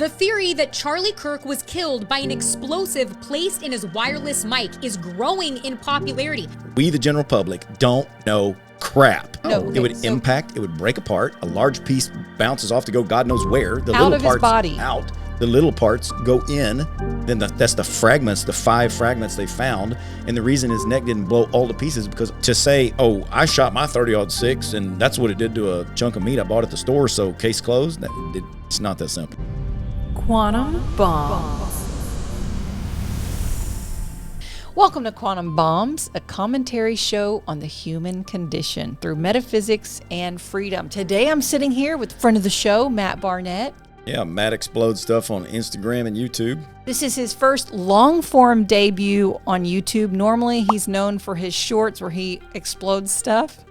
The theory that Charlie Kirk was killed by an explosive placed in his wireless mic is growing in popularity. We, the general public, don't know crap. No, It would impact, it would break apart. A large piece bounces off to go God knows where. The out little of parts his body. Out. The little parts go in. Then that's the fragments, the 5 fragments they found. And the reason his neck didn't blow all to pieces because to say, oh, I shot my 30-06 and that's what it did to a chunk of meat I bought at the store, so case closed, it's not that simple. Quantum Bombs. Welcome to Quantum Bombs, a commentary show on the human condition through metaphysics and freedom. Today I'm sitting here with friend of the show, Matt Barnett. Yeah, Matt explodes stuff on Instagram and YouTube. This is his first long-form debut on YouTube. Normally he's known for his shorts where he explodes stuff.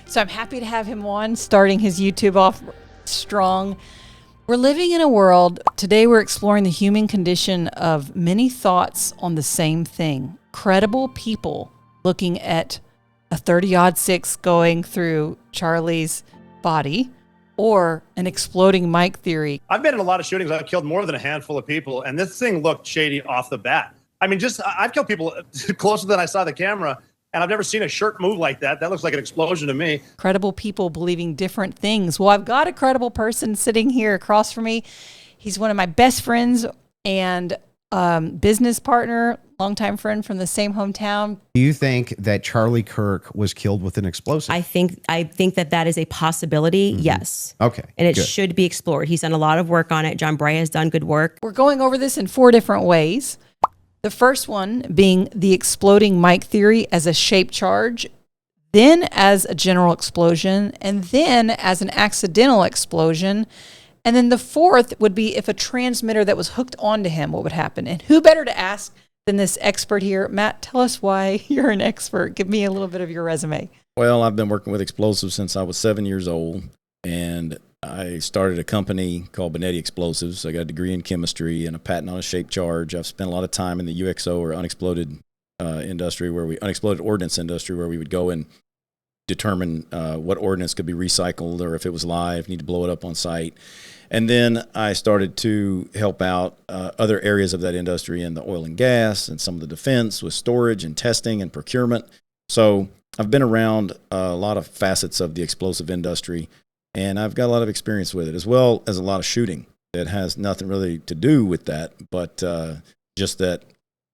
So I'm happy to have him on, starting his YouTube off strong. We're living in a world, today we're exploring the human condition of many thoughts on the same thing. Credible people looking at a 30-06 going through Charlie's body or an exploding mic theory. I've been in a lot of shootings. I've killed more than a handful of people, and this thing looked shady off the bat. I mean, I've killed people closer than I saw the camera, and I've never seen a shirt move like that. That looks like an explosion to me. Credible people believing different things. Well, I've got a credible person sitting here across from me. He's one of my best friends and business partner, longtime friend from the same hometown. Do you think that Charlie Kirk was killed with an explosive? I think that is a possibility. Yes. Okay. And it good. should be explored. He's done a lot of work on it. John Bray has done good work. We're going over this in 4 different ways. The first one being the exploding mic theory as a shaped charge, then as a general explosion, and then as an accidental explosion. And then the fourth would be if a transmitter that was hooked onto him, what would happen? And who better to ask than this expert here? Matt, tell us why you're an expert. Give me a little bit of your resume. Well, I've been working with explosives since I was 7 years old, and I started a company called Benetti Explosives. I got a degree in chemistry and a patent on a shaped charge. I've spent a lot of time in the UXO or unexploded unexploded ordnance industry, where we would go and determine what ordnance could be recycled, or if it was live, need to blow it up on site. And then I started to help out other areas of that industry in the oil and gas and some of the defense with storage and testing and procurement. So I've been around a lot of facets of the explosive industry, and I've got a lot of experience with it, as well as a lot of shooting that has nothing really to do with that, but just that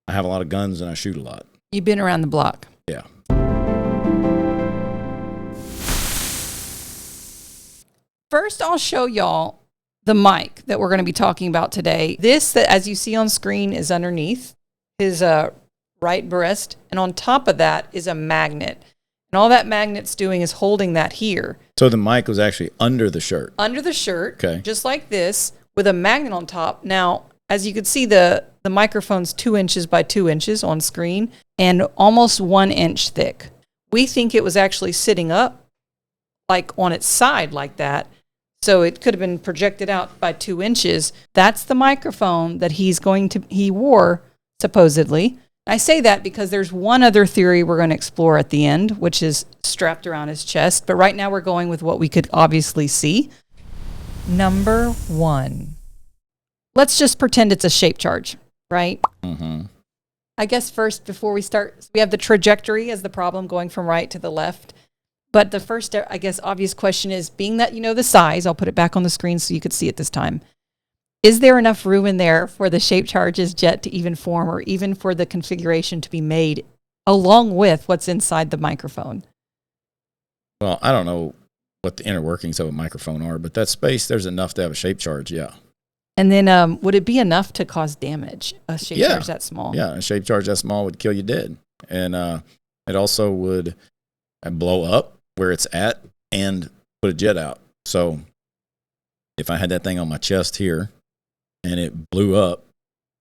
I have a lot of guns and I shoot a lot. You've been around the block. Yeah. First, I'll show y'all the mic that we're going to be talking about today. This, that as you see on screen, is underneath his right breast, and on top of that is a magnet. And all that magnet's doing is holding that here. So the mic was actually under the shirt. Under the shirt, okay, just like this, with a magnet on top. Now, as you can see, the microphone's 2 inches by 2 inches on screen and almost 1 inch thick. We think it was actually sitting up, like on its side like that. So it could have been projected out by 2 inches. That's the microphone that he wore, supposedly. I say that because there's one other theory we're going to explore at the end, which is strapped around his chest. But right now we're going with what we could obviously see. Number 1. Let's just pretend it's a shape charge, right? Mm-hmm. I guess first, before we start, we have the trajectory as the problem going from right to the left. But the first, I guess, obvious question is, being that you know the size, I'll put it back on the screen so you could see it this time. Is there enough room in there for the shape charge's jet to even form, or even for the configuration to be made along with what's inside the microphone? Well, I don't know what the inner workings of a microphone are, but that space, there's enough to have a shape charge, yeah. And then would it be enough to cause damage, a shape charge that small? Yeah, a shape charge that small would kill you dead. And it also would blow up where it's at and put a jet out. So if I had that thing on my chest here and it blew up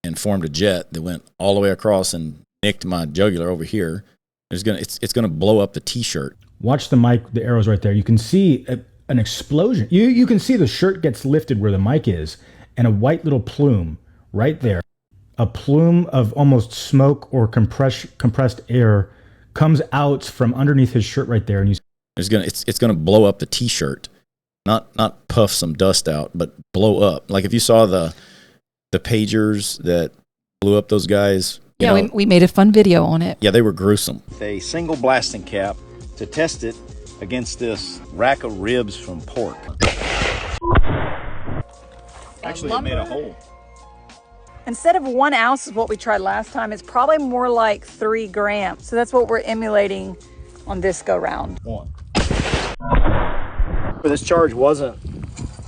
and formed a jet that went all the way across and nicked my jugular over here, it's gonna blow up the t-shirt. Watch the mic, the arrows right there. You can see an explosion. You can see the shirt gets lifted where the mic is, and a white little plume right there. A plume of almost smoke or compressed air comes out from underneath his shirt right there, and it's gonna blow up the t-shirt, not puff some dust out, but blow up. Like if you saw the pagers that blew up those guys. Yeah, we made a fun video on it. Yeah, they were gruesome. A single blasting cap to test it against this rack of ribs from pork. Actually, it made a hole. Instead of 1 ounce is what we tried last time, it's probably more like 3 grams. So that's what we're emulating on this go round. This charge wasn't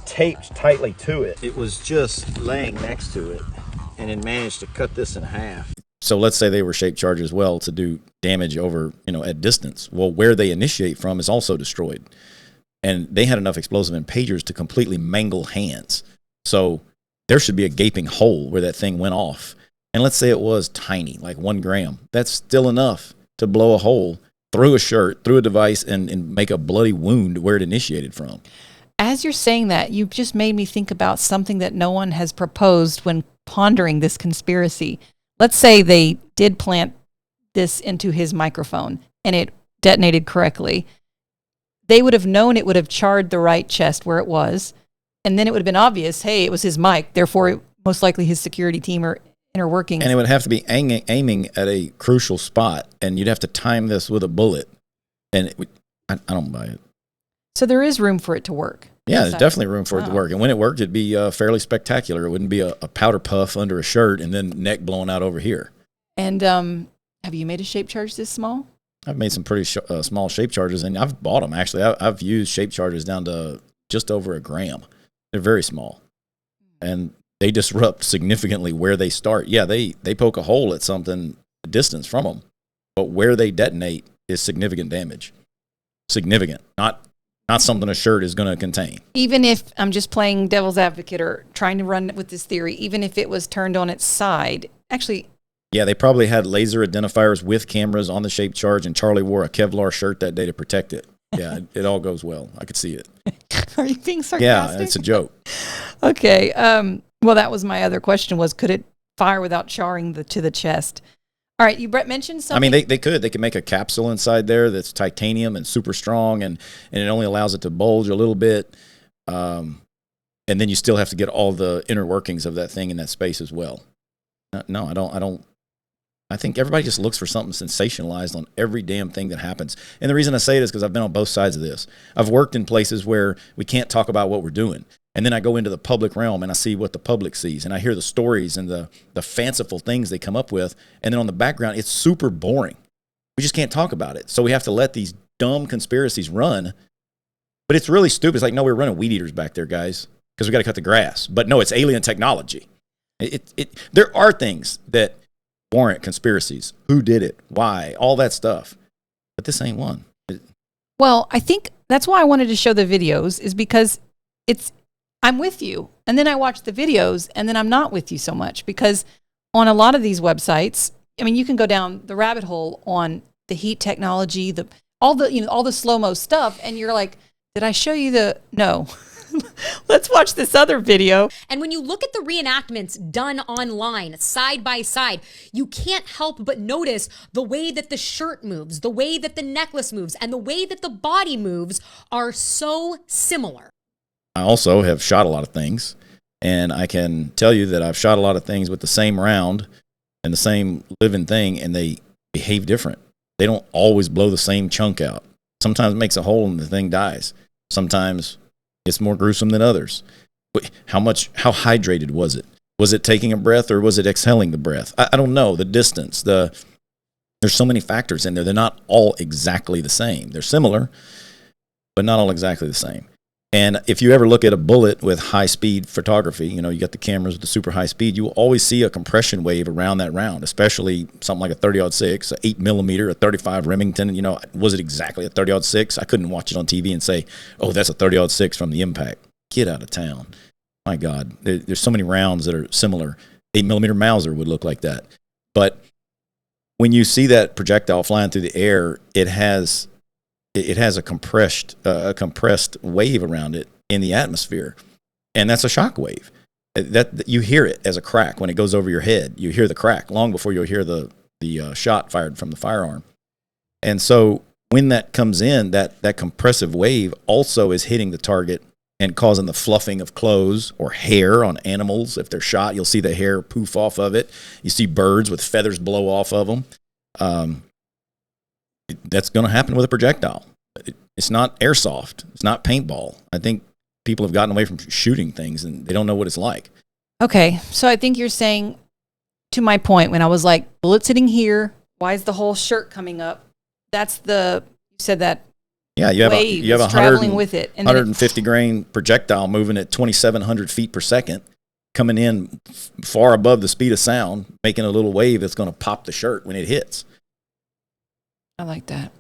taped tightly to it. It was just laying next to it, and it managed to cut this in half. So let's say they were shaped charges as well to do damage over, at distance. Well, where they initiate from is also destroyed. And they had enough explosive in pagers to completely mangle hands. So there should be a gaping hole where that thing went off. And let's say it was tiny, like 1 gram. That's still enough to blow a hole through a shirt, through a device, and make a bloody wound where it initiated from. As you're saying that, you've just made me think about something that no one has proposed when pondering this conspiracy. Let's say they did plant this into his microphone and it detonated correctly. They would have known it would have charred the right chest where it was. And then it would have been obvious, hey, it was his mic. Therefore, most likely his security team or inner workings. And it would have to be aiming at a crucial spot. And you'd have to time this with a bullet. And I don't buy it. So there is room for it to work. Yeah, there's definitely room for it to work. And when it worked, it'd be fairly spectacular. It wouldn't be a powder puff under a shirt and then neck blowing out over here. And have you made a shape charge this small? I've made some pretty small shape charges, and I've bought them, actually. I've used shape charges down to just over 1 gram. They're very small. And they disrupt significantly where they start. Yeah, they poke a hole at something a distance from them. But where they detonate is significant damage. Significant. Not something a shirt is going to contain. Even if I'm just playing devil's advocate or trying to run with this theory, even if it was turned on its side, actually. Yeah, they probably had laser identifiers with cameras on the shape charge, and Charlie wore a Kevlar shirt that day to protect it. Yeah, it all goes well. I could see it. Are you being sarcastic? Yeah, it's a joke. Okay. Well, that was my other question was, could it fire without charring to the chest? All right, Brett mentioned something. I mean, they could. They could make a capsule inside there that's titanium and super strong, and it only allows it to bulge a little bit. And then you still have to get all the inner workings of that thing in that space as well. No, I don't. I think everybody just looks for something sensationalized on every damn thing that happens. And the reason I say it is because I've been on both sides of this. I've worked in places where we can't talk about what we're doing. And then I go into the public realm and I see what the public sees. And I hear the stories and the fanciful things they come up with. And then on the background, it's super boring. We just can't talk about it. So we have to let these dumb conspiracies run. But it's really stupid. It's like, no, we're running weed eaters back there, guys, because we got to cut the grass. But no, it's alien technology. There are things that warrant conspiracies. Who did it? Why? All that stuff. But this ain't one. Well, I think that's why I wanted to show the videos is because I'm with you. And then I watch the videos and then I'm not with you so much because on a lot of these websites, I mean, you can go down the rabbit hole on the heat technology, all the slow-mo stuff. And you're like, did I show you no. Let's watch this other video. And when you look at the reenactments done online, side by side, you can't help but notice the way that the shirt moves, the way that the necklace moves, and the way that the body moves are so similar. I also have shot a lot of things, and I can tell you that I've shot a lot of things with the same round and the same living thing, and they behave different. They don't always blow the same chunk out. Sometimes it makes a hole and the thing dies. Sometimes it's more gruesome than others. How hydrated was it? Was it taking a breath or was it exhaling the breath? I don't know. The distance, there's so many factors in there. They're not all exactly the same. They're similar, but not all exactly the same. And if you ever look at a bullet with high-speed photography, you got the cameras with the super high speed, you will always see a compression wave around that round, especially something like a 30-06, an 8 millimeter, a 35 Remington. Was it exactly a 30-06? I couldn't watch it on TV and say, oh, that's a 30-06 from the impact. Get out of town. My God, there's so many rounds that are similar. 8 millimeter Mauser would look like that. But when you see that projectile flying through the air, it has a compressed wave around it in the atmosphere, and that's a shock wave. That you hear it as a crack when it goes over your head. You hear the crack long before you'll hear the shot fired from the firearm. And so when that comes in, that compressive wave also is hitting the target and causing the fluffing of clothes or hair on animals. If they're shot, you'll see the hair poof off of it. You see birds with feathers blow off of them. That's going to happen with a projectile. It's not airsoft. It's not paintball. I think people have gotten away from shooting things and they don't know what it's like. Okay, so I think you're saying, to my point, when I was like, bullet sitting here, why is the whole shirt coming up? That's you said that. Yeah, you have a traveling with it, and 150 grain projectile moving at 2,700 feet per second, coming in far above the speed of sound, making a little wave that's going to pop the shirt when it hits. I like that.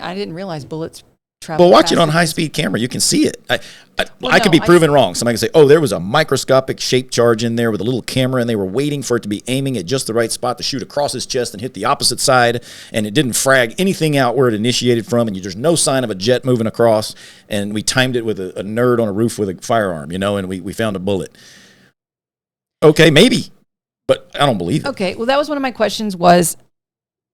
I didn't realize bullets travel. Well, watch it on high-speed camera. You can see it. I could be proven wrong. Somebody can say, oh, there was a microscopic shape charge in there with a little camera, and they were waiting for it to be aiming at just the right spot to shoot across his chest and hit the opposite side, and it didn't frag anything out where it initiated from, and there's no sign of a jet moving across, and we timed it with a nerd on a roof with a firearm, and we found a bullet. Okay, maybe, but I don't believe it. Okay, well, that was one of my questions was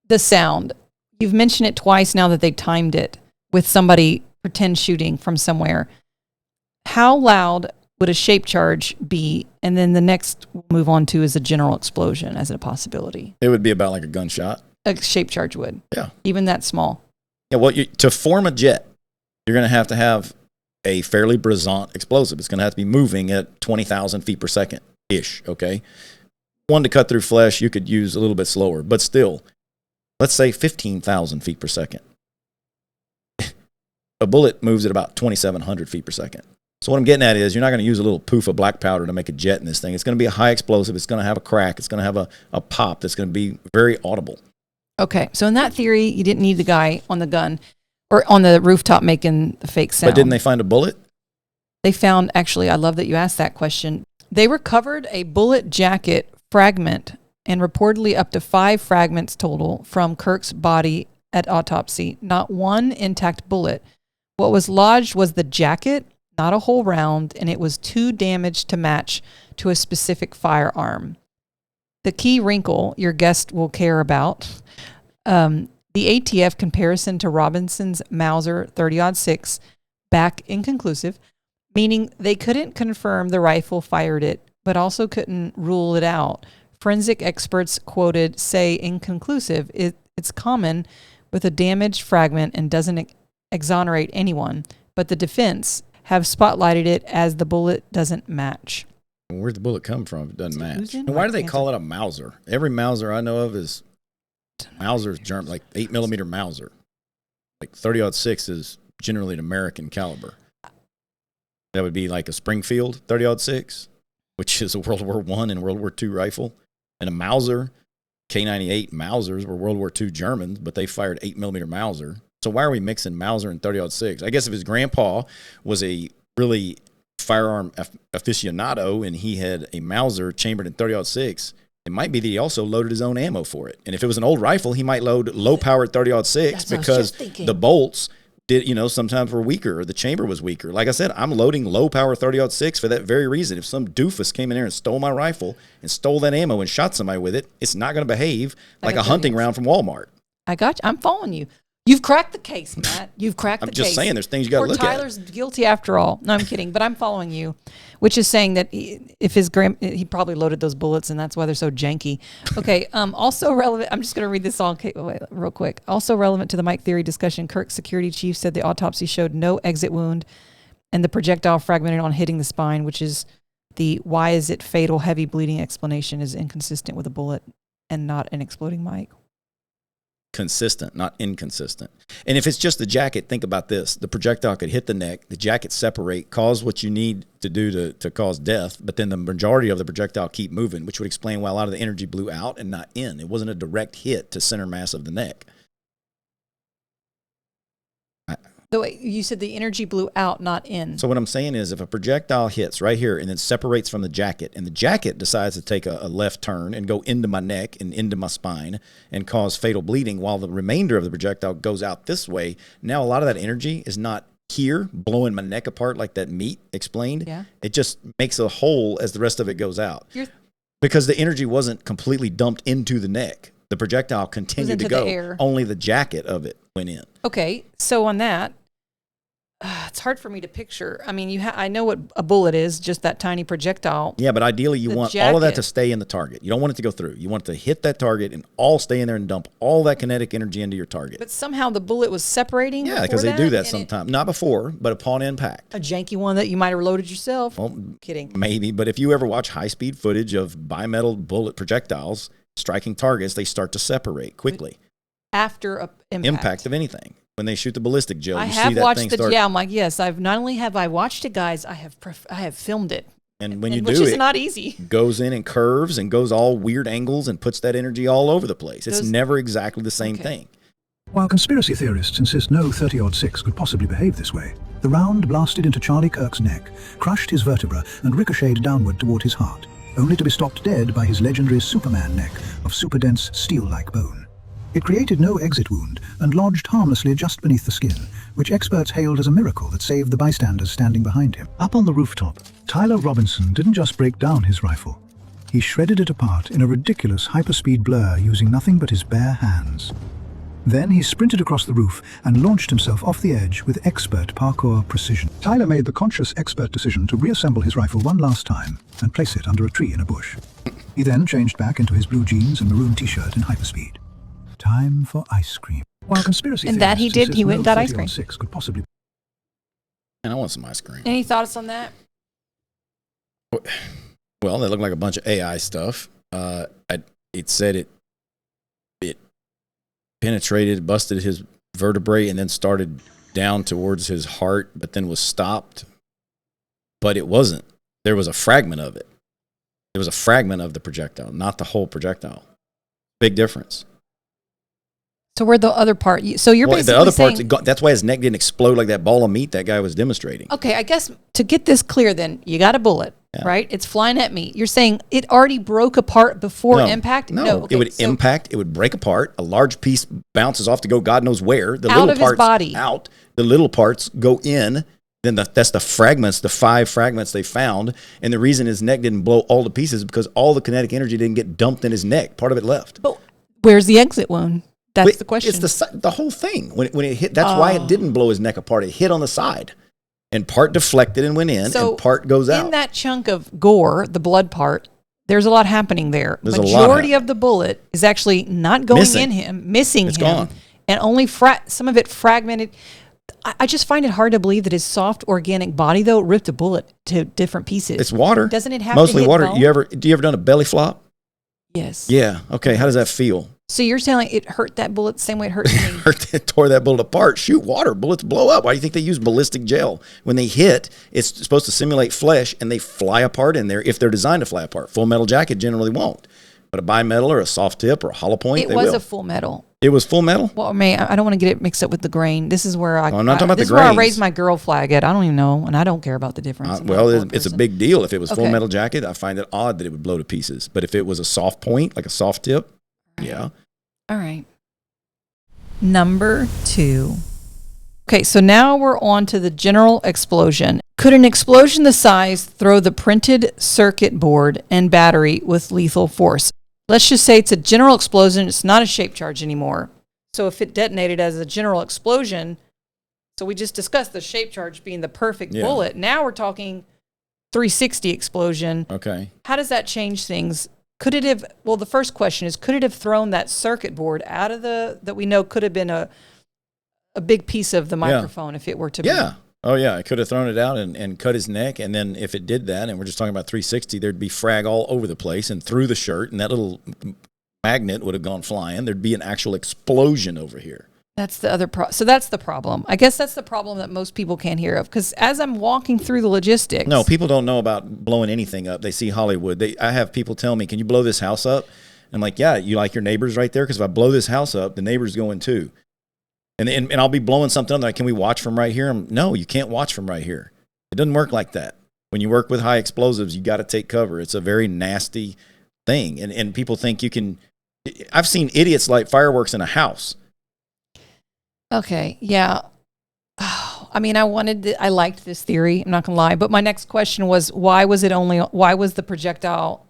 the sound. You've mentioned it twice now that they timed it with somebody pretend shooting from somewhere. How loud would a shape charge be? And then the next we'll move on to is a general explosion as a possibility. It would be about like a gunshot. A shape charge would. Yeah. Even that small. Yeah, well, to form a jet, you're going to have a fairly brisant explosive. It's going to have to be moving at 20,000 feet per second-ish, okay? One to cut through flesh, you could use a little bit slower. But still, let's say 15,000 feet per second. A bullet moves at about 2,700 feet per second. So what I'm getting at is you're not going to use a little poof of black powder to make a jet in this thing. It's going to be a high explosive. It's going to have a crack. It's going to have a pop that's going to be very audible. Okay. So in that theory, you didn't need the guy on the gun or on the rooftop making the fake sound. But didn't they find a bullet? They found, actually, I love that you asked that question. They recovered a bullet jacket fragment and reportedly up to 5 fragments total from Kirk's body at autopsy. Not one intact bullet. What was lodged was the jacket, not a whole round, and it was too damaged to match to a specific firearm. The key wrinkle your guest will care about, the ATF comparison to Robinson's Mauser 30-06, back inconclusive, meaning they couldn't confirm the rifle fired it, but also couldn't rule it out. Forensic experts quoted say inconclusive. It's common with a damaged fragment and doesn't exonerate anyone, but the defense have spotlighted it as the bullet doesn't match. Where'd the bullet come from? It doesn't match. And why do they call it a Mauser? Every Mauser I know of is Mauser's German, like 8mm Mauser. Like 30-06 is generally an American caliber. That would be like a Springfield 30-06, which is a World War I and World War II rifle. And a Mauser, K98 Mausers were World War II Germans, but they fired 8mm Mauser. So why are we mixing Mauser and 30-06? I guess if his grandpa was a really firearm aficionado and he had a Mauser chambered in 30-06, it might be that he also loaded his own ammo for it. And if it was an old rifle, he might load low-powered 30-06 because the bolts sometimes were weaker or the chamber was weaker. Like I said, I'm loading low-power 30-06 for that very reason. If some doofus came in there and stole my rifle and stole that ammo and shot somebody with it, it's not going to behave like a hunting round from Walmart. I got you. I'm following you. You've cracked the case, Matt. You've cracked the case. I'm just saying there's things you got to look at. Tyler's guilty after all. No, I'm kidding. But I'm following you, which is saying that if he probably loaded those bullets and that's why they're so janky. Okay. Also relevant. I'm just going to read this all real quick. Also relevant to the Mike theory discussion, Kirk's security chief said the autopsy showed no exit wound and the projectile fragmented on hitting the spine, which is the why is it fatal heavy bleeding explanation is inconsistent with a bullet and not an exploding mic. Consistent, not inconsistent. And if it's just the jacket, think about this. The projectile could hit the neck, the jacket separate, cause what you need to do to cause death, but then the majority of the projectile keep moving, which would explain why a lot of the energy blew out and not in. It wasn't a direct hit to center mass of the neck. The way you said the energy blew out, not in. So what I'm saying is if a projectile hits right here and then separates from the jacket, and the jacket decides to take a left turn and go into my neck and into my spine and cause fatal bleeding while the remainder of the projectile goes out this way, now a lot of that energy is not here blowing my neck apart like that meat explained. Yeah. It just makes a hole as the rest of it goes out. Because the energy wasn't completely dumped into the neck. The projectile continued to go. Only the jacket of it went in. Okay, so on that, It's hard for me to picture. I mean, I know what a bullet is, just that tiny projectile. Yeah, but ideally you want all of that to stay in the target. You don't want it to go through. You want it to hit that target and all stay in there and dump all that kinetic energy into your target. But somehow the bullet was separating. Yeah, because they do that sometimes. Not before, but upon impact. A janky one that you might have loaded yourself. Well, kidding. Maybe, but if you ever watch high-speed footage of bimetal bullet projectiles striking targets, they start to separate quickly. After a impact of anything. When they shoot the ballistic gel, I you have see that watched thing the. start. Yeah, I'm like, yes. I've not only have I watched it, guys. I have filmed it. And when you which do is it, not easy. Goes in and curves and goes all weird angles and puts that energy all over the place. It's never exactly the same thing. While conspiracy theorists insist no 30-06 could possibly behave this way, the round blasted into Charlie Kirk's neck, crushed his vertebra, and ricocheted downward toward his heart, only to be stopped dead by his legendary Superman neck of super-dense steel-like bone. It created no exit wound and lodged harmlessly just beneath the skin, which experts hailed as a miracle that saved the bystanders standing behind him. Up on the rooftop, Tyler Robinson didn't just break down his rifle. He shredded it apart in a ridiculous hyperspeed blur using nothing but his bare hands. Then he sprinted across the roof and launched himself off the edge with expert parkour precision. Tyler made the conscious expert decision to reassemble his rifle one last time and place it under a tree in a bush. He then changed back into his blue jeans and maroon t-shirt in hyperspeed. Time for ice cream. While conspiracy and that he did, he went and got ice cream. Could possibly. And I want some ice cream. Any thoughts on that? Well, they look like a bunch of AI stuff. It said it penetrated, busted his vertebrae, and then started down towards his heart, but then was stopped. But it wasn't. There was a fragment of it. It was a fragment of the projectile, not the whole projectile. Big difference. So where'd the other part? So you're basically the other saying, parts. That's why his neck didn't explode like that ball of meat that guy was demonstrating. Okay, I guess to get this clear, then you got a bullet, right? It's flying at me. You're saying it already broke apart before impact? No. Okay, it would impact. It would break apart. A large piece bounces off to go God knows where. The out little of parts his body. Out. The little parts go in. Then that's the fragments, the 5 fragments they found. And the reason his neck didn't blow all to pieces is because all the kinetic energy didn't get dumped in his neck. Part of it left. But where's the exit wound? That's the question. It's the whole thing. When it hit, that's why it didn't blow his neck apart. It hit on the side. And part deflected and went in, and part goes out. In that chunk of gore, the blood part, there's a lot happening there. There's Majority of the bullet is actually not going in him, missing it's him. Gone. And only some of it fragmented. I just find it hard to believe that his soft organic body, though, ripped a bullet to different pieces. It's water. Doesn't it have mostly to hit water? bone? Do you ever done a belly flop? Yes. Yeah. Okay. How does that feel? So you're saying it hurt that bullet the same way it hurt me? It tore that bullet apart. Shoot, water bullets blow up. Why do you think they use ballistic gel? When they hit, it's supposed to simulate flesh, and they fly apart in there if they're designed to fly apart. Full metal jacket generally won't, but a bimetal or a soft tip or a hollow point, it was a full metal. It was full metal? Well, I don't want to get it mixed up with the grain. This is where I'm not talking about this the is where I grains. raised my girl flag at. I don't even know, and I don't care about the difference. It's a big deal. If it was full metal jacket, I find it odd that it would blow to pieces. But if it was a soft point, like a soft tip, yeah. All right. Number 2. Okay, so now we're on to the general explosion. Could an explosion this size throw the printed circuit board and battery with lethal force? Let's just say it's a general explosion. It's not a shape charge anymore. So if it detonated as a general explosion, so we just discussed the shape charge being the perfect bullet. Now we're talking 360 explosion. Okay. How does that change things? Could it have, well, the first question is, could it have thrown that circuit board out of that we know could have been a big piece of the microphone if it were to be? Yeah. Oh, yeah. It could have thrown it out and cut his neck. And then if it did that, and we're just talking about 360, there'd be frag all over the place and through the shirt, and that little magnet would have gone flying. There'd be an actual explosion over here. That's the other so that's the problem. I guess that's the problem that most people can't hear of. Because as I'm walking through the logistics. No, people don't know about blowing anything up. They see Hollywood. I have people tell me, can you blow this house up? I'm like, yeah, you like your neighbors right there? Because if I blow this house up, the neighbors go in too. And I'll be blowing something up. Like, can we watch from right here? No, you can't watch from right here. It doesn't work like that. When you work with high explosives, you got to take cover. It's a very nasty thing. And people think you can. I've seen idiots light fireworks in a house. Okay, yeah. Oh, I mean, I liked this theory. I'm not gonna lie, but my next question was, why was the projectile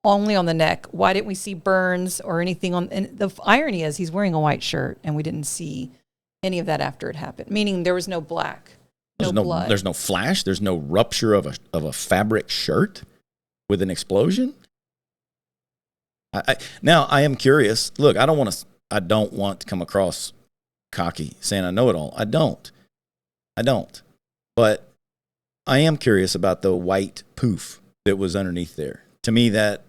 only on the neck? Why didn't we see burns or anything on? And the irony is, he's wearing a white shirt, and we didn't see any of that after it happened. Meaning there was no black blood. There's no flash. There's no rupture of a fabric shirt with an explosion. Now I am curious. Look, I don't want to come across cocky saying I know it all. I don't. But I am curious about the white poof that was underneath there. To me, that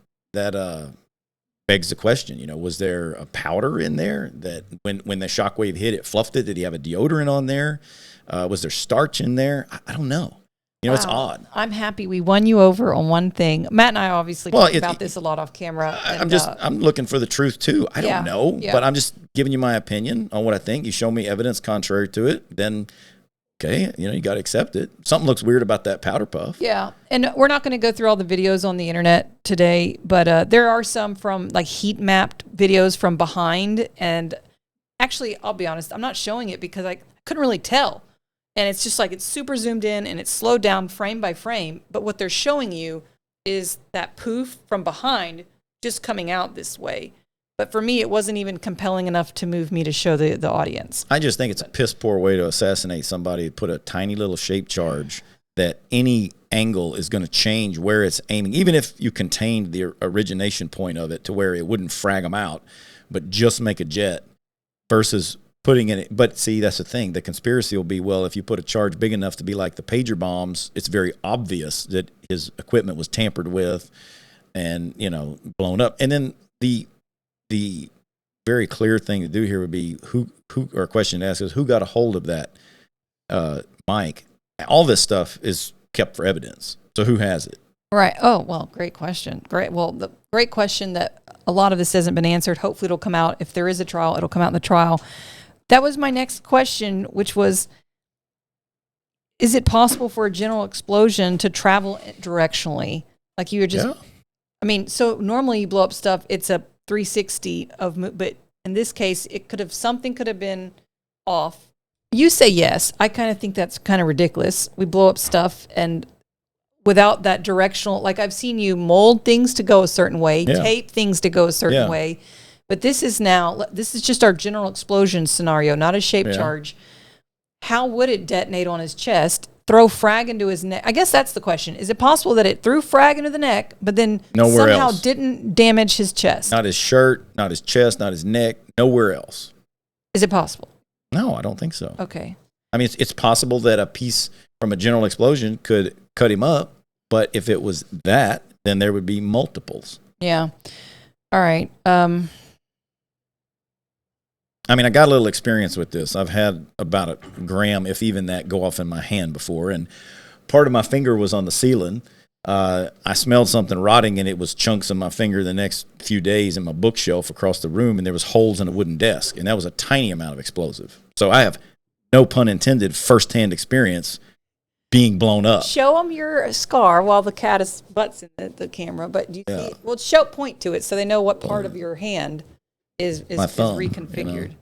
begs the question. Was there a powder in there that when the shockwave hit, it fluffed it? Did he have a deodorant on there? Was there starch in there? I don't know. It's odd. I'm happy we won you over on one thing. Matt and I obviously talk about this a lot off camera. I'm looking for the truth too. I don't know, but I'm just giving you my opinion on what I think. You show me evidence contrary to it, then okay, you got to accept it. Something looks weird about that powder puff. Yeah, and we're not going to go through all the videos on the internet today, but there are some from like heat mapped videos from behind. And actually, I'll be honest, I'm not showing it because I couldn't really tell. And it's just like it's super zoomed in and it's slowed down frame by frame. But what they're showing you is that poof from behind just coming out this way. But for me, it wasn't even compelling enough to move me to show the audience. I just think it's a piss poor way to assassinate somebody. Put a tiny little shape charge that any angle is going to change where it's aiming. Even if you contained the origination point of it to where it wouldn't frag them out, but just make a jet versus putting in it. But see, that's the thing. The conspiracy will be, well, if you put a charge big enough to be like the pager bombs, it's very obvious that his equipment was tampered with and, blown up. And then the very clear thing to do here would be who or a question to ask is who got a hold of that mic? All this stuff is kept for evidence. So who has it? Right. Oh, well, great question. Great. Well, the great question that a lot of this hasn't been answered. Hopefully it'll come out. If there is a trial, it'll come out in the trial. That was my next question, which was, is it possible for a general explosion to travel directionally? Like you were just, so normally you blow up stuff, it's a 360 but in this case, something could have been off. You say yes. I kind of think that's kind of ridiculous. We blow up stuff and without that directional, like I've seen you mold things to go a certain way, tape things to go a certain way. But this is just our general explosion scenario, not a shape charge. How would it detonate on his chest, throw frag into his neck? I guess that's the question. Is it possible that it threw frag into the neck, but then somehow didn't damage his chest? Not his shirt, not his chest, not his neck, nowhere else. Is it possible? No, I don't think so. Okay. I mean, it's possible that a piece from a general explosion could cut him up, but if it was that, then there would be multiples. Yeah. All right. I mean, I got a little experience with this. I've had about a gram, if even that, go off in my hand before. And part of my finger was on the ceiling. I smelled something rotting, and it was chunks of my finger the next few days in my bookshelf across the room, and there was holes in a wooden desk. And that was a tiny amount of explosive. So I have, no pun intended, firsthand experience being blown up. Show them your scar while the cat is butts in the camera. But do you see? Well, point to it so they know what part of your hand is thumb, reconfigured.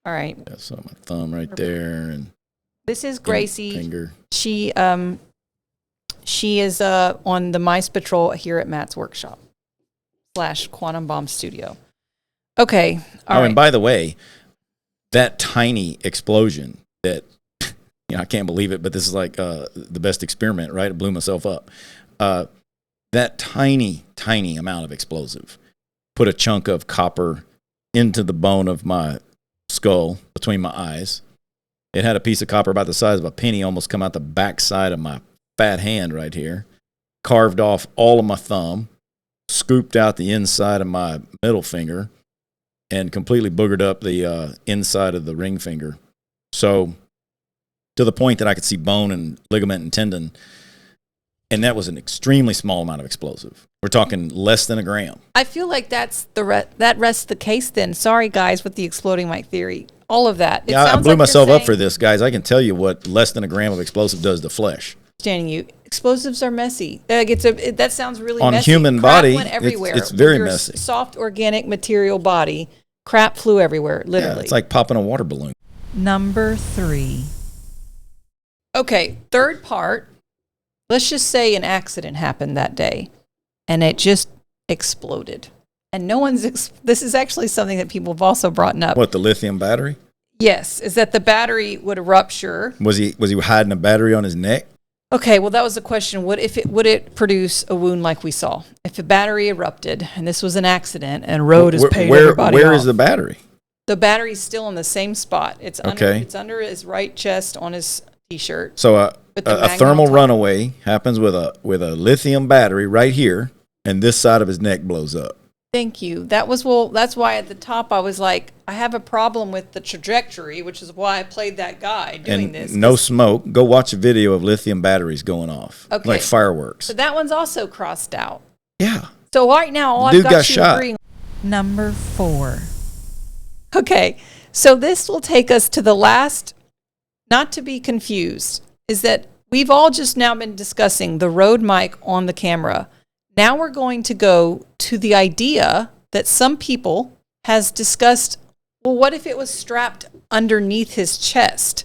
All right. Yeah, so my thumb right there, and this is Gracie. Finger. She is on the Mice Patrol here at Matt's workshop / Quantum Bomb Studio. Okay. All right. And by the way, that tiny explosion that I can't believe it, but this is like the best experiment, right? It blew myself up. That tiny amount of explosive put a chunk of copper into the bone of my skull between my eyes. It had a piece of copper about the size of a penny almost come out the backside of my fat hand right here, carved off all of my thumb, scooped out the inside of my middle finger, and completely boogered up the inside of the ring finger. So to the point that I could see bone and ligament and tendon. And that was an extremely small amount of explosive. We're talking less than a gram. I feel like that rests the case then. Sorry, guys, with the exploding mic theory. All of that. I blew myself up for this, guys. I can tell you what less than a gram of explosive does to flesh. Understanding you. Explosives are messy. That sounds really on messy. On human crap body, went everywhere. It's very Your messy. Soft organic material body, crap flew everywhere, literally. Yeah, it's like popping a water balloon. Number 3. Okay, third part. Let's just say an accident happened that day, and it just exploded. And no one's. This is actually something that people have also brought up. What, the lithium battery? Yes, is that the battery would rupture. Was he hiding a battery on his neck? Okay, well, that was the question. Would it produce a wound like we saw? If a battery erupted, and this was an accident, and Road has paid everybody Where off. is the battery? The battery's still in the same spot. It's Okay. under his right chest on his T-shirt. So a With the magnet thermal on top. runaway happens with a lithium battery right here, and this side of his neck blows up. Thank you. That's why at the top I was like, I have a problem with the trajectory, which is why I played that guy doing And this. no smoke. Go watch a video of lithium batteries going off, Okay. like fireworks. So that one's also crossed out. Yeah. So right now, all Dude I've got got you shot. agreeing. Number 4. Okay, so this will take us to the last, not to be confused, is that we've all just now been discussing the Rode mic on the camera. Now we're going to go to the idea that some people has discussed, well, what if it was strapped underneath his chest?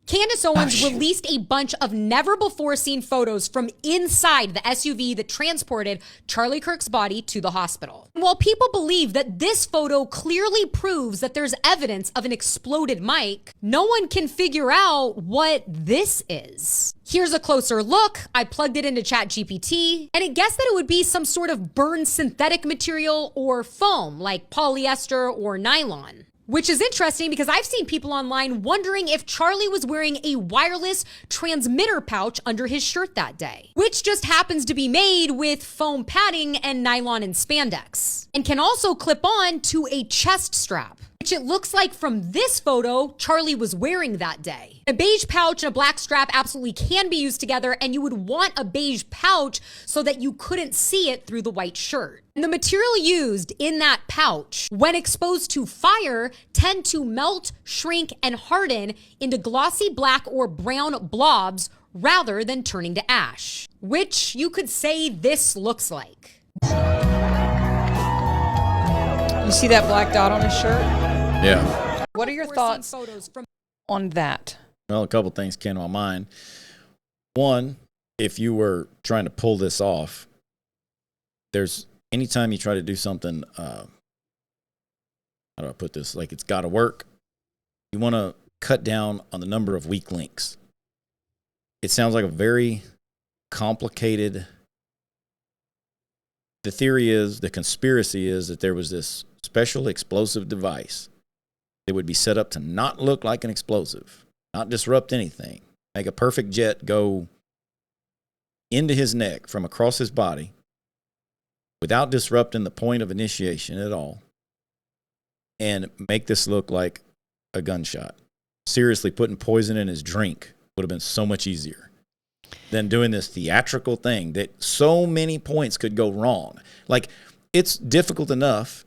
Candace Owens released a bunch of never-before-seen photos from inside the SUV that transported Charlie Kirk's body to the hospital. And while people believe that this photo clearly proves that there's evidence of an exploded mic, no one can figure out what this is. Here's a closer look. I plugged it into ChatGPT, and it guessed that it would be some sort of burned synthetic material or foam, like polyester or nylon. Which is interesting because I've seen people online wondering if Charlie was wearing a wireless transmitter pouch under his shirt that day, which just happens to be made with foam padding and nylon and spandex, and can also clip on to a chest strap, which it looks like from this photo Charlie was wearing that day. A beige pouch and a black strap absolutely can be used together, and you would want a beige pouch so that you couldn't see it through the white shirt. And the material used in that pouch, when exposed to fire, tend to melt, shrink, and harden into glossy black or brown blobs rather than turning to ash, which you could say this looks like. You see that black dot on his shirt? Yeah. What are your thoughts on that? Well, a couple things came to my mind. One, if you were trying to pull this off, anytime you try to do something, how do I put this? Like, it's got to work. You want to cut down on the number of weak links. It sounds like a very complicated. The conspiracy is that there was this special explosive device that would be set up to not look like an explosive, not disrupt anything, make a perfect jet go into his neck from across his body without disrupting the point of initiation at all, and make this look like a gunshot. Seriously, putting poison in his drink would have been so much easier than doing this theatrical thing that so many points could go wrong. Like, it's difficult enough,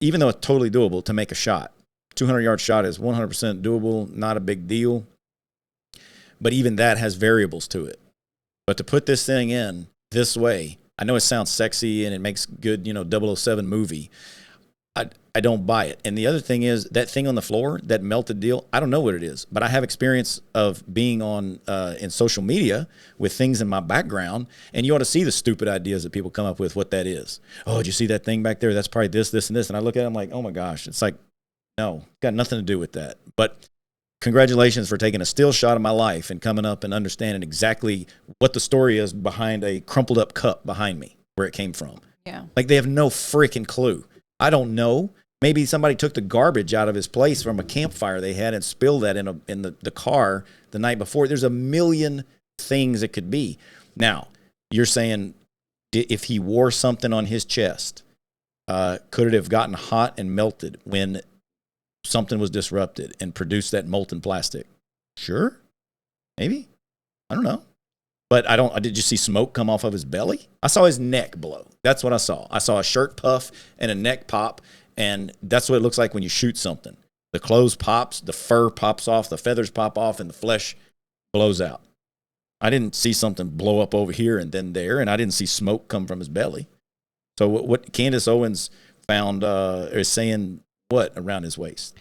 even though it's totally doable, to make a shot. 200-yard shot is 100% doable, not a big deal. But even that has variables to it. But to put this thing in this way, I know it sounds sexy and it makes good, 007 movie. I don't buy it. And the other thing is, that thing on the floor, that melted deal, I don't know what it is. But I have experience of being on in social media with things in my background, and you ought to see the stupid ideas that people come up with what that is. Oh, did you see that thing back there? That's probably this, this, and this. And I look at it, I'm like, oh my gosh. It's like, no, got nothing to do with that. But congratulations for taking a still shot of my life and coming up and understanding exactly what the story is behind a crumpled up cup behind me, where it came from. Yeah. Like, they have no freaking clue. I don't know. Maybe somebody took the garbage out of his place from a campfire they had and spilled that in the car the night before. There's a million things it could be. Now, you're saying if he wore something on his chest, could it have gotten hot and melted when something was disrupted and produced that molten plastic? Sure. Maybe. I don't know. But did you see smoke come off of his belly? I saw his neck blow. That's what I saw. I saw a shirt puff and a neck pop, and that's what it looks like when you shoot something. The clothes pops, the fur pops off, the feathers pop off, and the flesh blows out. I didn't see something blow up over here and then there, and I didn't see smoke come from his belly. So what Candace Owens found is saying what around his waist?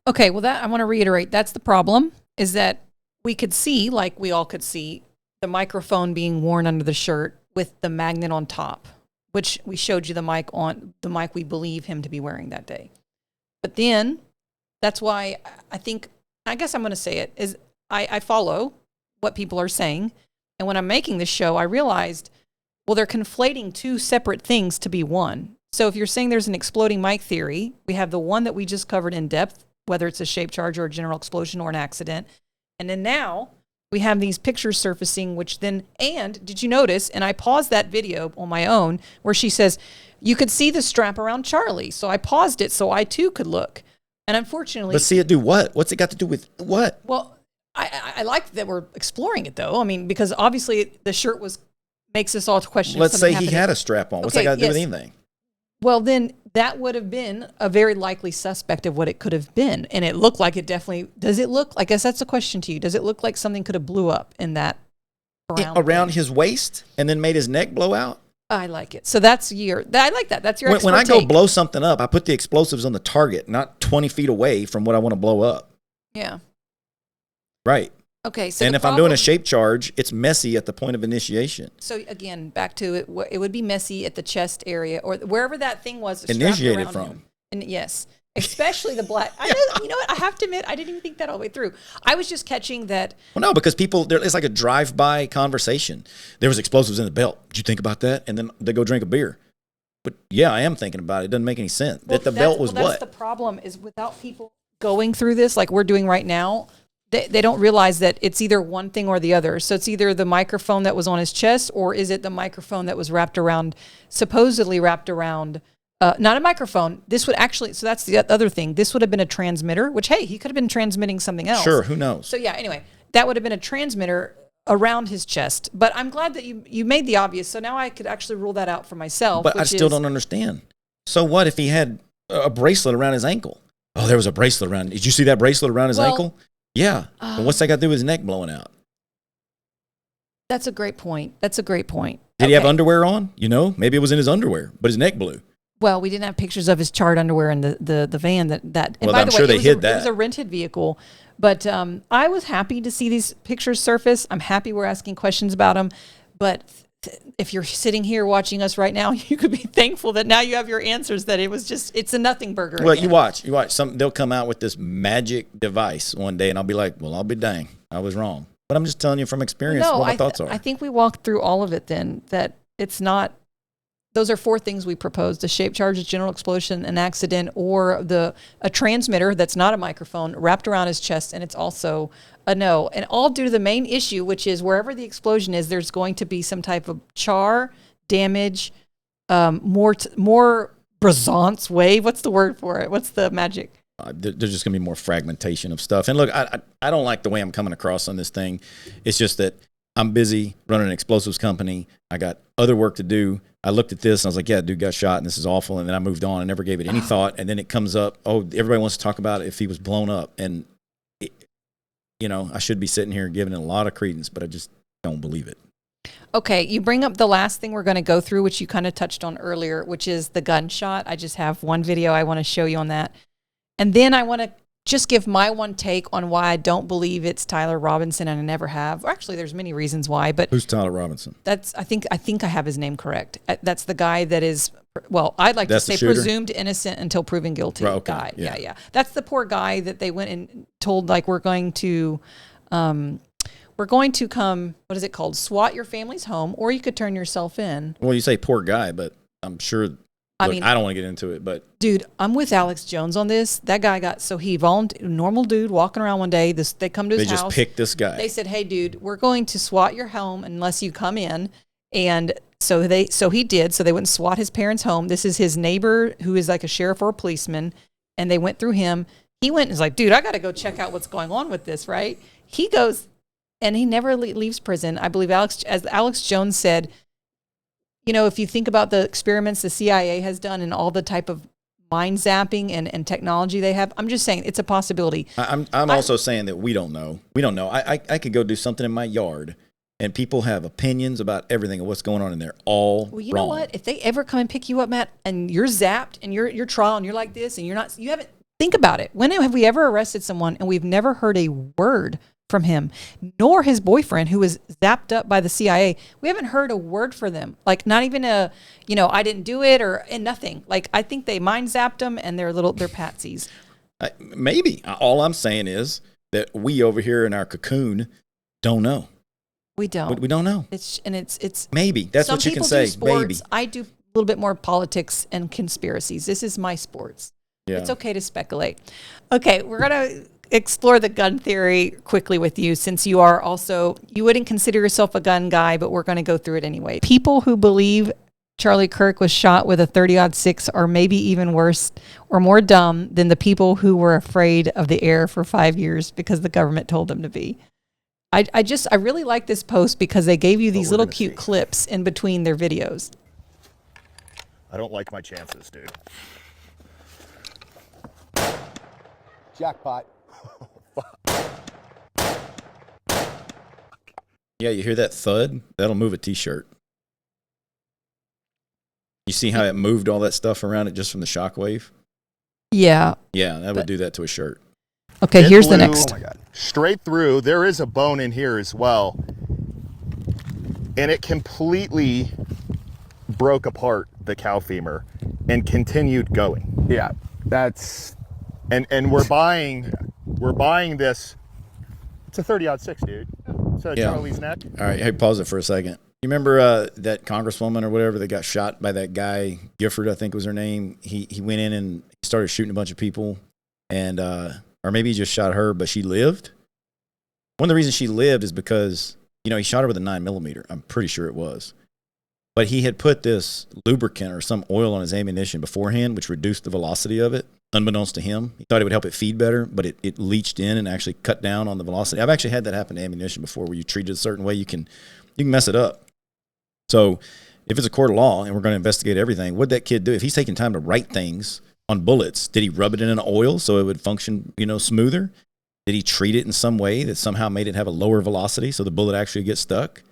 Okay, well, that I want to reiterate. That's the problem, is that we could see, like we all could see, the microphone being worn under the shirt with the magnet on top, which we showed you the mic we believe him to be wearing that day. But then That's why I guess I'm going to say it, is I follow what people are saying. And when I'm making this show, I realized, well, they're conflating two separate things to be one. So if you're saying there's an exploding mic theory, we have the one that we just covered in depth, whether it's a shaped charge or a general explosion or an accident. And then now we have these pictures surfacing, and did you notice, and I paused that video on my own, where she says, you could see the strap around Charlie. So I paused it so I too could look. And unfortunately... But see it do what? What's it got to do with what? Well, I like that we're exploring it, though. I mean, because obviously the shirt makes us all question. Let's say he had a strap on. What's that got to do with anything? Well, then that would have been a very likely suspect of what it could have been. And it looked like it definitely... Does it look... I guess that's a question to you. Does it look like something could have blew up in that... Around his waist and then made his neck blow out? I like it. So that's I like that. That's your When I go blow something up, I put the explosives on the target, not 20 feet away from what I want to blow up. Yeah. Right. Okay. So and if I'm doing a shape charge, it's messy at the point of initiation. So again, back to it, it would be messy at the chest area or wherever that thing was initiated from. Him. And yes, especially the black. I know. You know what? I have to admit, I didn't even think that all the way through. I was just catching that. Well, no, because it's like a drive-by conversation. There was explosives in the belt. Did you think about that? And then they go drink a beer. But yeah, I am thinking about it. It doesn't make any sense. Well, that the belt was that's the problem is without people going through this like we're doing right now, they don't realize that it's either one thing or the other. So it's either the microphone that was on his chest or is it the microphone that was supposedly wrapped around, not a microphone. This would actually, so that's the other thing. This would have been a transmitter, which, hey, he could have been transmitting something else. Sure, who knows? So yeah, anyway, that would have been a transmitter around his chest. But I'm glad that you made the obvious. So now I could actually rule that out for myself. But I still don't understand. So what if he had a bracelet around his ankle? Oh, there was a bracelet around. Did you see that bracelet around his ankle? Yeah. But what's that got to do with his neck blowing out? That's a great point. Did he have underwear on? Maybe it was in his underwear, but his neck blew. Well, we didn't have pictures of his charred underwear in the van that. And well, by I'm the way, sure they hid that. It was a rented vehicle, but I was happy to see these pictures surface. I'm happy we're asking questions about them, but if you're sitting here watching us right now, you could be thankful that now you have your answers. That it's a nothing burger. Well, again. you watch. They'll come out with this magic device one day, and I'll be like, well, I'll be dang, I was wrong. But I'm just telling you from experience what my thoughts are. I think we walked through all of it then, that it's not, those are 4 things we proposed: the shape charge, a general explosion, an accident, or a transmitter that's not a microphone wrapped around his chest, and it's also a no. And all due to the main issue, which is wherever the explosion is, there's going to be some type of char, damage, more brisance wave. What's the word for it? What's the magic? There's just going to be more fragmentation of stuff. And look, I don't like the way I'm coming across on this thing. It's just that I'm busy running an explosives company. I got other work to do. I looked at this and I was like, yeah, dude got shot and this is awful. And then I moved on and never gave it any thought. And then it comes up, everybody wants to talk about if he was blown up. And, I should be sitting here giving it a lot of credence, but I just don't believe it. Okay, you bring up the last thing we're going to go through, which you kind of touched on earlier, which is the gunshot. I just have one video I want to show you on that. And then I want to just give my one take on why I don't believe it's Tyler Robinson, and I never have. Actually, there's many reasons why, but who's Tyler Robinson? That's I think I have his name correct. That's the guy that is, well, I'd like to say presumed innocent until proven guilty. Right, okay, guy. Yeah. That's the poor guy that they went and told, like, we're going to come, what is it called? SWAT your family's home, or you could turn yourself in. Well, you say poor guy, but I'm sure. I don't want to get into it, but dude, I'm with Alex Jones on this. That guy he normal dude walking around one day. They come to his house. They just picked this guy. They said, "Hey, dude, we're going to SWAT your home unless you come in." And so he did. So they went and SWAT his parents' home. This is his neighbor who is like a sheriff or a policeman, and they went through him. He went and was like, "Dude, I got to go check out what's going on with this." Right? He goes, and he never leaves prison. I believe as Alex Jones said. If you think about the experiments the CIA has done and all the type of mind zapping and technology they have, I'm just saying it's a possibility. I'm also saying that we don't know. We don't know. I could go do something in my yard, and people have opinions about everything and what's going on, and they're all well. You wrong. know what? If they ever come and pick you up, Matt, and you're zapped and your trial and you're like this and you haven't. Think about it. When have we ever arrested someone and we've never heard a word from him, nor his boyfriend who was zapped up by the CIA? We haven't heard a word from them. Like, not even I didn't do it and nothing. Like, I think they mind zapped them and they're patsies. Maybe. All I'm saying is that we over here in our cocoon don't know. We don't. We don't know. It's maybe. That's what you can say. Some people do Maybe. sports. I do a little bit more politics and conspiracies. This is my sports. Yeah. It's okay to speculate. Okay, we're going to explore the gun theory quickly with you, since you are also, you wouldn't consider yourself a gun guy, but we're going to go through it anyway. People who believe Charlie Kirk was shot with a 30-06 are maybe even worse or more dumb than the people who were afraid of the air for 5 years because the government told them to be. I really like this post because they gave you these little cute clips in between their videos. I don't like my chances, dude. Jackpot. Yeah, you hear that thud? That'll move a T-shirt. You see how it moved all that stuff around it just from the shockwave? Yeah. Yeah, that would do that to a shirt. Okay, here's the next. Oh my God. Straight through. There is a bone in here as well. And it completely broke apart the cow femur and continued going. Yeah, that's... And we're buying this. It's a 30-06, dude. It's Charlie's neck. All right, hey, pause it for a second. You remember that congresswoman or whatever that got shot by that guy, Gifford, I think was her name? He went in and started shooting a bunch of people, and or maybe he just shot her, but she lived. One of the reasons she lived is because, he shot her with a 9mm. I'm pretty sure it was. But he had put this lubricant or some oil on his ammunition beforehand, which reduced the velocity of it, unbeknownst to him. He thought it would help it feed better, but it leached in and actually cut down on the velocity. I've actually had that happen to ammunition before, where you treat it a certain way, you can mess it up. So if it's a court of law and we're going to investigate everything, what'd that kid do? If he's taking time to write things on bullets, did he rub it in an oil so it would function, smoother? Did he treat it in some way that somehow made it have a lower velocity so the bullet actually gets stuck?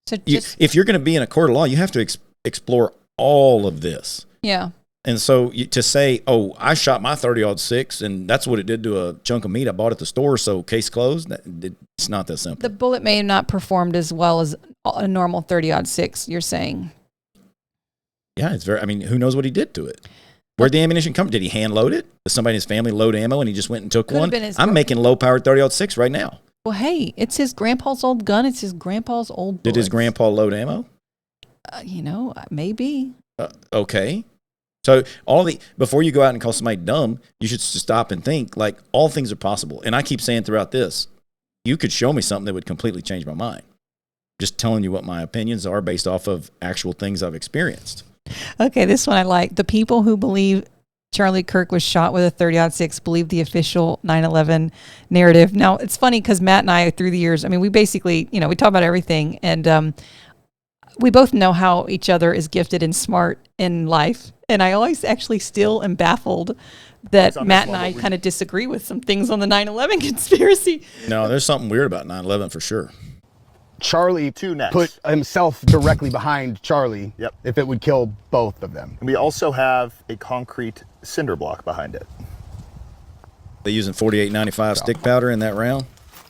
So if you're going to be in a court of law, you have to explore all of this. Yeah. And so to say, oh, I shot my 30-06 and that's what it did to a chunk of meat I bought at the store, so case closed, it's not that simple. The bullet may have not performed as well as a normal 30-06, you're saying. Yeah, who knows what he did to it? Where'd the ammunition come from? Did he hand load it? Did somebody in his family load ammo and he just went and took one? I'm making low-powered 30-06 right now. Well, hey, it's his grandpa's old gun. It's his grandpa's old bullets. Did his grandpa load ammo? Maybe. Okay. So before you go out and call somebody dumb, you should stop and think, like, all things are possible. And I keep saying throughout this, you could show me something that would completely change my mind. Just telling you what my opinions are based off of actual things I've experienced. Okay, this one I like. The people who believe Charlie Kirk was shot with a 30-06 believe the official 9/11 narrative. Now, it's funny because Matt and I, through the years, we basically, we talk about everything. And we both know how each other is gifted and smart in life. And I always actually still am baffled that Matt and I kind of disagree with some things on the 9/11 conspiracy. No, there's something weird about 9/11 for sure. Charlie put himself directly behind Charlie. Yep. If it would kill both of them. And we also have a concrete cinder block behind it. They using 4895 stick powder in that round?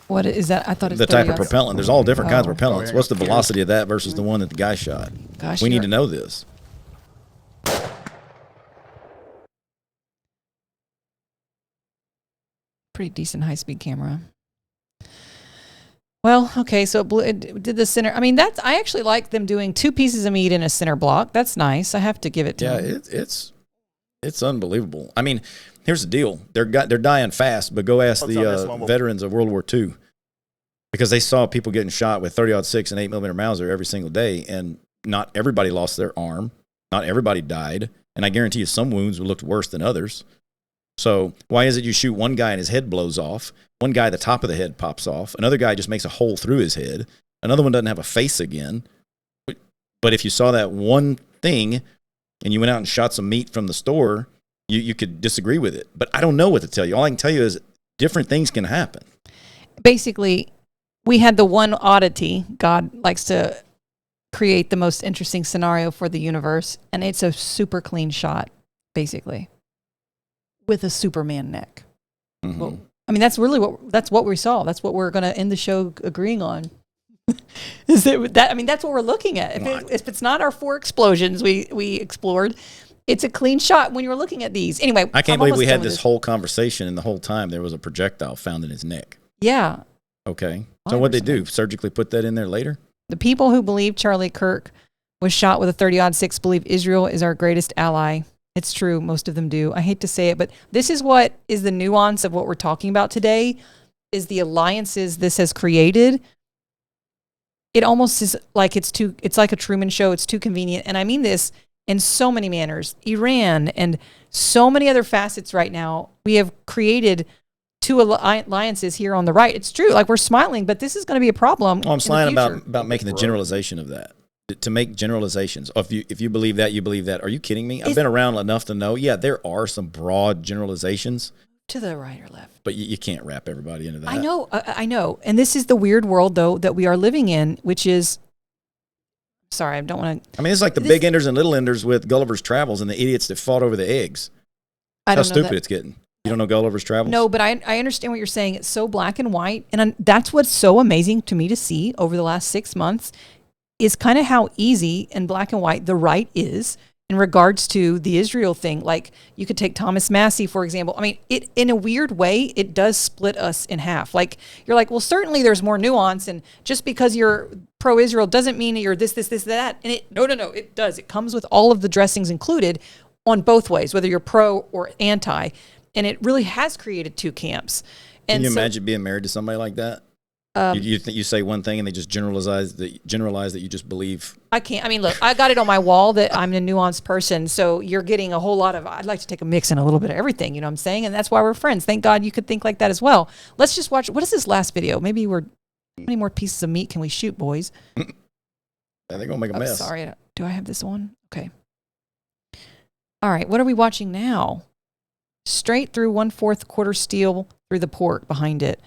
What is that? I thought it's the type of propellant. There's all different kinds of propellants. What's the velocity of that versus the one that the guy shot? Gosh, we need to know this. Pretty decent high-speed camera. Well, okay, so it did the center. I actually like them doing 2 pieces of meat in a center block. That's nice. I have to give it to them. Yeah, it's unbelievable. Here's the deal. They're dying fast, but go ask the veterans of World War II, because they saw people getting shot with 30-06 and 8mm Mauser every single day, and not everybody lost their arm. Not everybody died, and I guarantee you some wounds looked worse than others. So why is it you shoot one guy and his head blows off? One guy, the top of the head pops off. Another guy just makes a hole through his head. Another one doesn't have a face again. But if you saw that one thing and you went out and shot some meat from the store, you could disagree with it. But I don't know what to tell you. All I can tell you is different things can happen. Basically, we had the one oddity. God likes to create the most interesting scenario for the universe, and it's a super clean shot, basically, with a Superman neck. Mm-hmm. Well, that's really what we saw. That's what we're going to end the show agreeing on. Is it that? That's what we're looking at. If it's not our 4 explosions we explored, It's a clean shot when you're looking at these. Anyway, I can't I'm believe almost we done had with this whole conversation, and the whole time there was a projectile found in his neck. Yeah. Okay. So what'd they do? Surgically put that in there later? The people who believe Charlie Kirk was shot with a 30-06 believe Israel is our greatest ally. It's true. Most of them do. I hate to say it, but this is what is the nuance of what we're talking about today, is the alliances this has created. It almost is like it's like a Truman Show. It's too convenient. And I mean this in so many manners. Iran and so many other facets right now. We have created two alliances here on the right. It's true. Like, we're smiling, but this is going to be a problem. Well, I'm smiling about making the generalization of that. To make generalizations. If you believe that, you believe that. Are you kidding me? I've been around enough to know, yeah, there are some broad generalizations. To the right or left. But you can't wrap everybody into that. I know. And this is the weird world, though, that we are living in, which is, sorry, I don't want to. I mean, it's like the big enders and little enders with Gulliver's Travels and the idiots that fought over the eggs. How stupid it's getting. You don't know Gulliver's Travels? No, but I understand what you're saying. It's so black and white. And that's what's so amazing to me to see over the last 6 months is kind of how easy and black and white the right is in regards to the Israel thing. Like, you could take Thomas Massey, for example. I mean, it in a weird way, it does split us in half. Like, you're like, well, certainly there's more nuance. And just because you're pro-Israel doesn't mean that you're this, that. And no, it does. It comes with all of the dressings included on both ways, whether you're pro or anti. And it really has created two camps. And can you imagine being married to somebody like that? You say one thing and they just generalize that you just believe. I can't. I mean, look, I got it on my wall that I'm a nuanced person. So you're getting a whole lot of, I'd like to take a mix and a little bit of everything. You know what I'm saying? And that's why we're friends. Thank God you could think like that as well. Let's just watch. What is this last video? Maybe how many more pieces of meat can we shoot, boys? They're going to make a mess. Sorry. Do I have this one? Okay. All right. What are we watching now? Straight through 1/4 quarter steel through the pork behind it.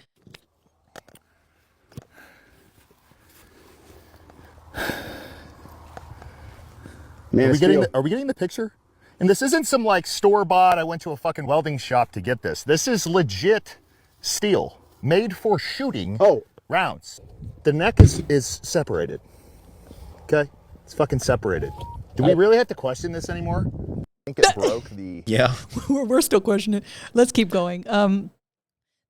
Man, are we getting the picture? And this isn't some like store-bought, I went to a fucking welding shop to get this. This is legit steel made for shooting rounds. The neck is separated. Okay? It's fucking separated. Do we really have to question this anymore? I think it broke the... Yeah. We're still questioning it. Let's keep going.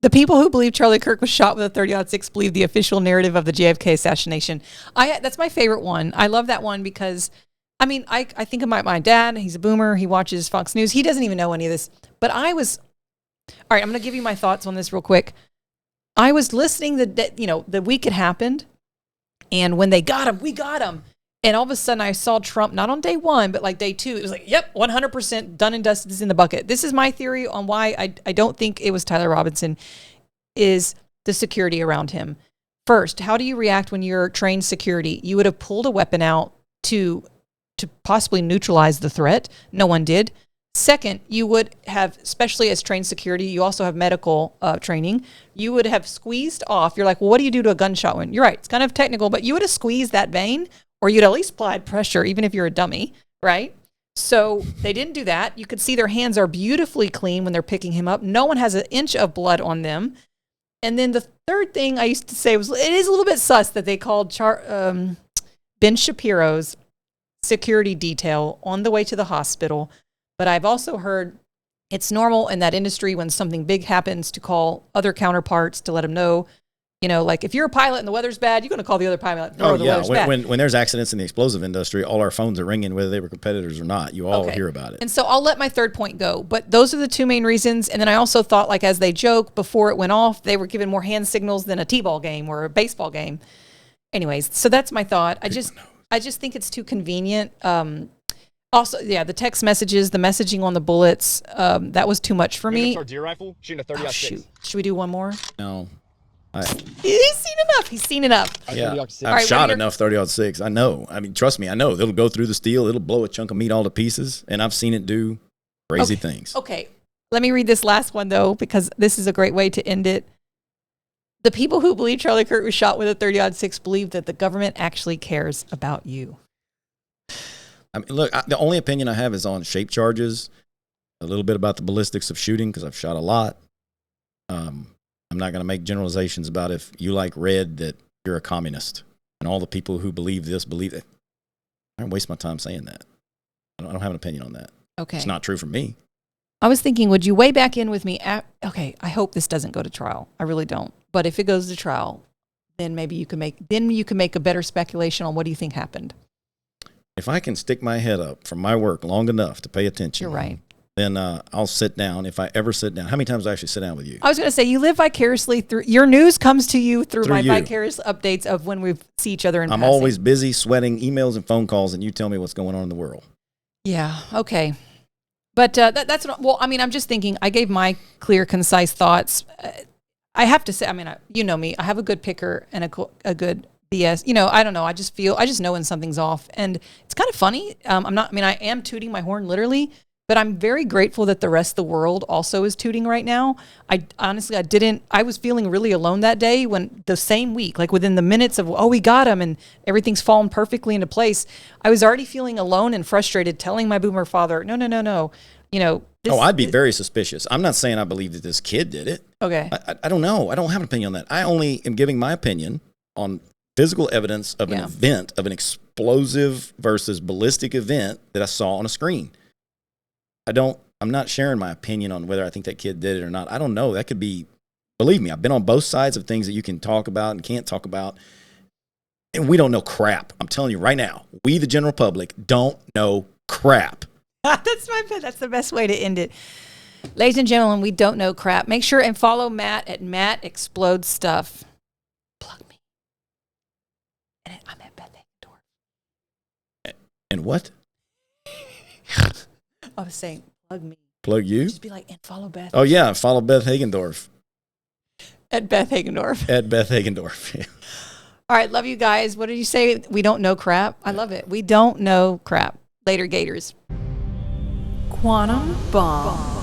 The people who believe Charlie Kirk was shot with a 30-06 believe the official narrative of the JFK assassination. That's my favorite one. I love that one because, I mean, I think of my dad. He's a boomer. He watches Fox News. He doesn't even know any of this. But all right, I'm going to give you my thoughts on this real quick. I was listening the week it happened. And when they got him, we got him. And all of a sudden I saw Trump, not on day one, but like day two. It was like, yep, 100% done and dusted, is in the bucket. This is my theory on why I don't think it was Tyler Robinson, is the security around him. First, how do you react when you're trained security? You would have pulled a weapon out to possibly neutralize the threat. No one did. Second, you would have, especially as trained security, you also have medical training. You would have squeezed off. You're like, well, what do you do to a gunshot wound? You're right. It's kind of technical, but you would have squeezed that vein, or you'd at least applied pressure, even if you're a dummy, right? So they didn't do that. You could see their hands are beautifully clean when they're picking him up. No one has an inch of blood on them. And then the third thing I used to say was, it is a little bit sus that they called Ben Shapiro's security detail on the way to the hospital. But I've also heard it's normal in that industry when something big happens to call other counterparts to let them know. You know, like if you're a pilot and the weather's bad, you're going to call the other pilot. When there's accidents in the explosive industry, all our phones are ringing, whether they were competitors or not. You all hear about it. And so I'll let my third point go. But those are the two main reasons. And then I also thought, like, as they joke, before it went off, they were giving more hand signals than a t-ball game or a baseball game. Anyways, so that's my thought. I just think it's too convenient. Also, yeah, the text messages, the messaging on the bullets, that was too much for me. Our deer rifle, shooting a 30-06. Shoot. Should we do one more? No. He's seen enough. Yeah, I've shot enough 30-06. I know. I mean, trust me, I know. It'll go through the steel. It'll blow a chunk of meat all to pieces. And I've seen it do crazy things. Okay. Let me read this last one, though, because this is a great way to end it. The people who believe Charlie Kirk was shot with a 30-06 believe that the government actually cares about you. I mean, look, the only opinion I have is on shape charges, a little bit about the ballistics of shooting, because I've shot a lot. I'm not going to make generalizations about if you like red that you're a communist. And all the people who believe this believe it. I don't waste my time saying that. I don't have an opinion on that. Okay. It's not true for me. I was thinking, would you weigh back in with me? Okay, I hope this doesn't go to trial. I really don't. But if it goes to trial, then maybe you can make a better speculation on what do you think happened. If I can stick my head up from my work long enough to pay attention, You're right. Then I'll sit down. If I ever sit down, how many times do I actually sit down with you? I was going to say, you live vicariously through your news comes to you through my you. vicarious updates of when we see each other in I'm passing. always busy sweating emails and phone calls, and you tell me what's going on in the world. Yeah. Okay. But that's what. Well, I mean, I'm just thinking. I gave my clear, concise thoughts. I have to say, I mean, you know me. I have a good picker and a good BS. You know, I don't know. I just know when something's off, and it's kind of funny. I'm not. I mean, I am tooting my horn literally. But I'm very grateful that the rest of the world also is tooting right now. I was feeling really alone that day when the same week, like within the minutes of, we got him and everything's fallen perfectly into place. I was already feeling alone and frustrated, telling my boomer father, no. You know. I'd be very suspicious. I'm not saying I believe that this kid did it. Okay. I don't know. I don't have an opinion on that. I only am giving my opinion on physical evidence of an event, of an explosive versus ballistic event that I saw on a screen. I'm not sharing my opinion on whether I think that kid did it or not. I don't know. That could be, believe me, I've been on both sides of things that you can talk about and can't talk about. And we don't know crap. I'm telling you right now, we, the general public, don't know crap. That's the best way to end it. Ladies and gentlemen, we don't know crap. Make sure and follow Matt at Matt Explodes Stuff. Plug me. And I'm at Beth Hagendorf. And what? I was saying, plug me. Plug you? Just be like, and follow Beth. Oh, yeah. Follow Beth Hagendorf. At Beth Hagendorf. At Beth Hagendorf. All right. Love you guys. What did you say? We don't know crap. I love it. We don't know crap. Later, Gators. Quantum Bomb.